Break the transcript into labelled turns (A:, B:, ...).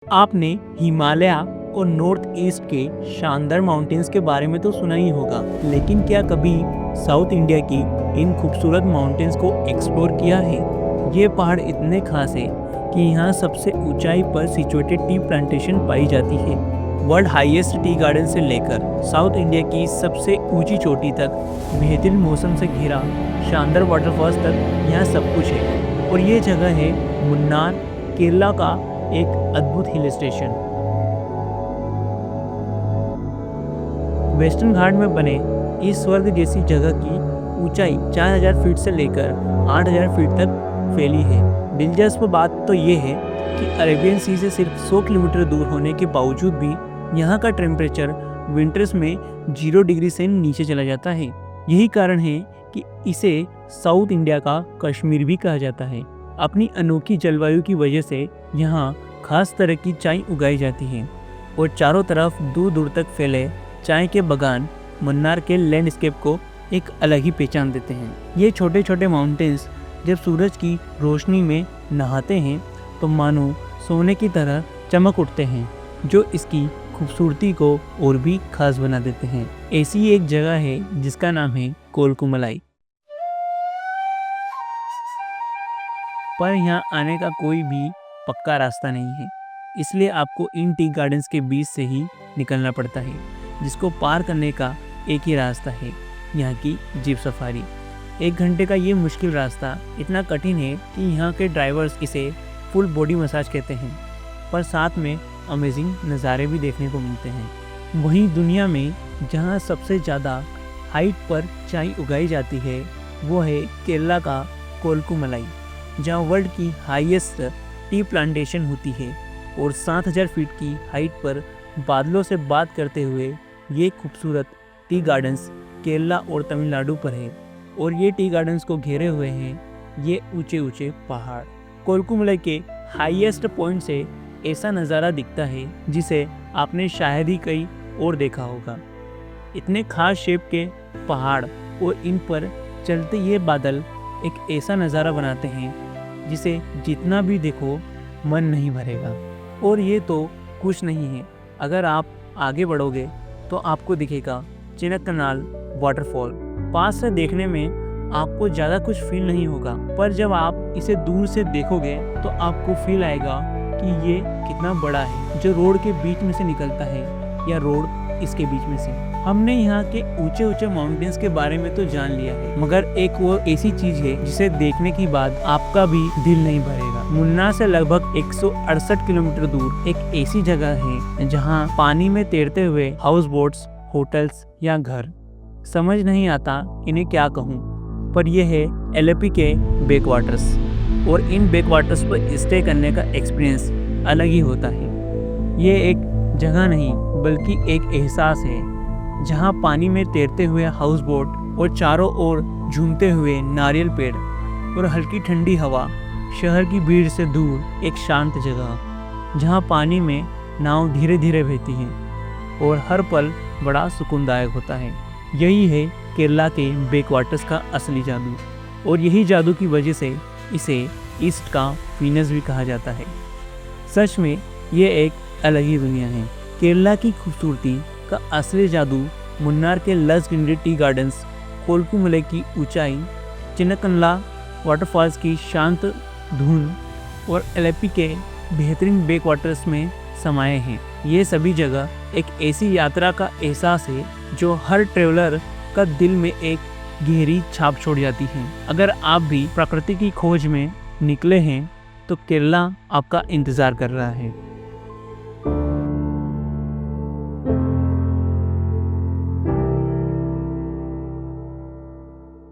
A: आपने हिमालय और north east के शानदार माउंटेन्स के बारे में तो सुना ही होगा, लेकिन क्या कभी साउथ इंडिया की इन खूबसूरत माउंटेन्स को एक्सप्लोर किया है? ये पहाड़ इतने खास है कि यहाँ सबसे ऊंचाई पर सिचुएटेड टी प्लांटेशन पाई जाती है। वर्ल्ड हाईएस्ट टी गार्डन से लेकर साउथ इंडिया की सबसे ऊंची चोटी तक, बेहतरीन मौसम से घिरा शानदार वाटरफॉल्स तक, यहाँ सब कुछ है। और ये जगह है मुन्नार, केरला का एक अद्भुत हिल स्टेशन। वेस्टर्न घाट में बने इस स्वर्ग जैसी जगह की ऊंचाई 4000 फीट से लेकर 8000 फीट तक फैली है। दिलचस्प बात तो ये है कि अरेबियन सी से सिर्फ 100 किलोमीटर दूर होने के बावजूद भी यहाँ का टेम्परेचर विंटर्स में 0 डिग्री से नीचे चला जाता है। यही कारण है कि इसे साउथ इंडिया का कश्मीर भी कहा जाता है। अपनी अनोखी जलवायु की वजह से यहाँ खास तरह की चाय उगाई जाती है और चारों तरफ दूर दूर तक फैले चाय के बागान मुन्नार के लैंडस्केप को एक अलग ही पहचान देते हैं। ये छोटे छोटे माउंटेन्स जब सूरज की रोशनी में नहाते हैं तो मानो सोने की तरह चमक उठते हैं, जो इसकी खूबसूरती को और भी खास बना देते हैं। ऐसी एक जगह है जिसका नाम है कोलकुमलाई। पर यहाँ आने का कोई भी पक्का रास्ता नहीं है, इसलिए आपको इन टी गार्डन्स के बीच से ही निकलना पड़ता है, जिसको पार करने का एक ही रास्ता है, यहाँ की जीप सफारी। 1 घंटे का ये मुश्किल रास्ता इतना कठिन है कि यहाँ के ड्राइवर्स इसे फुल बॉडी मसाज कहते हैं, पर साथ में अमेजिंग नज़ारे भी देखने को मिलते हैं। वहीं दुनिया में जहाँ सबसे ज़्यादा हाइट पर चाय उगाई जाती है वो है केरला का कोलकुमलाई, जहाँ वर्ल्ड की हाईएस्ट टी प्लांटेशन होती है। और 7000 फीट की हाइट पर बादलों से बात करते हुए ये खूबसूरत टी गार्डन्स केरला और तमिलनाडु पर है। और ये टी गार्डन्स को घेरे हुए हैं ये ऊंचे ऊंचे पहाड़। कोलकुमलाई के हाईएस्ट पॉइंट से ऐसा नज़ारा दिखता है जिसे आपने शायद ही कहीं और देखा होगा। इतने खास शेप के पहाड़ और इन पर चलते ये बादल एक ऐसा नज़ारा बनाते हैं जिसे जितना भी देखो मन नहीं भरेगा। और ये तो कुछ नहीं है, अगर आप आगे बढ़ोगे तो आपको दिखेगा चिनकनाल वाटरफॉल। पास से देखने में आपको ज़्यादा कुछ फील नहीं होगा, पर जब आप इसे दूर से देखोगे तो आपको फील आएगा कि ये कितना बड़ा है, जो रोड के बीच में से निकलता है या रोड इसके बीच में से। हमने यहाँ के ऊंचे ऊंचे माउंटेन्स के बारे में तो जान लिया है, मगर एक वो ऐसी चीज है जिसे देखने के बाद आपका भी दिल नहीं भरेगा। मुन्नार से लगभग 168 किलोमीटर दूर एक ऐसी जगह है जहाँ पानी में तैरते हुए हाउस बोट्स, होटल्स या घर, समझ नहीं आता इन्हें क्या कहूँ, पर यह है एलेपी के बैक वाटर्स। और इन बैक वाटर्स पर स्टे करने का एक्सपीरियंस अलग ही होता है। ये एक जगह नहीं बल्कि एक एहसास है, जहाँ पानी में तैरते हुए हाउस बोट और चारों ओर झूमते हुए नारियल पेड़ और हल्की ठंडी हवा, शहर की भीड़ से दूर एक शांत जगह जहाँ पानी में नाव धीरे धीरे बहती है और हर पल बड़ा सुकूनदायक होता है। यही है केरला के बैक वाटर्स का असली जादू, और यही जादू की वजह से इसे ईस्ट का वीनस भी कहा जाता है। सच में ये एक अलग ही दुनिया है। केरला की खूबसूरती का असली जादू मुन्नार के लस ग्रीनरी टी गार्डन्स, कोलकुमलाई की ऊंचाई, चिनकनला वाटरफॉल्स की शांत धुन और एलेपी के बेहतरीन बैक वाटर्स में समाये हैं। ये सभी जगह एक ऐसी यात्रा का एहसास है जो हर ट्रेवलर का दिल में एक गहरी छाप छोड़ जाती है। अगर आप भी प्रकृति की खोज में निकले हैं तो केरला आपका इंतज़ार कर रहा है।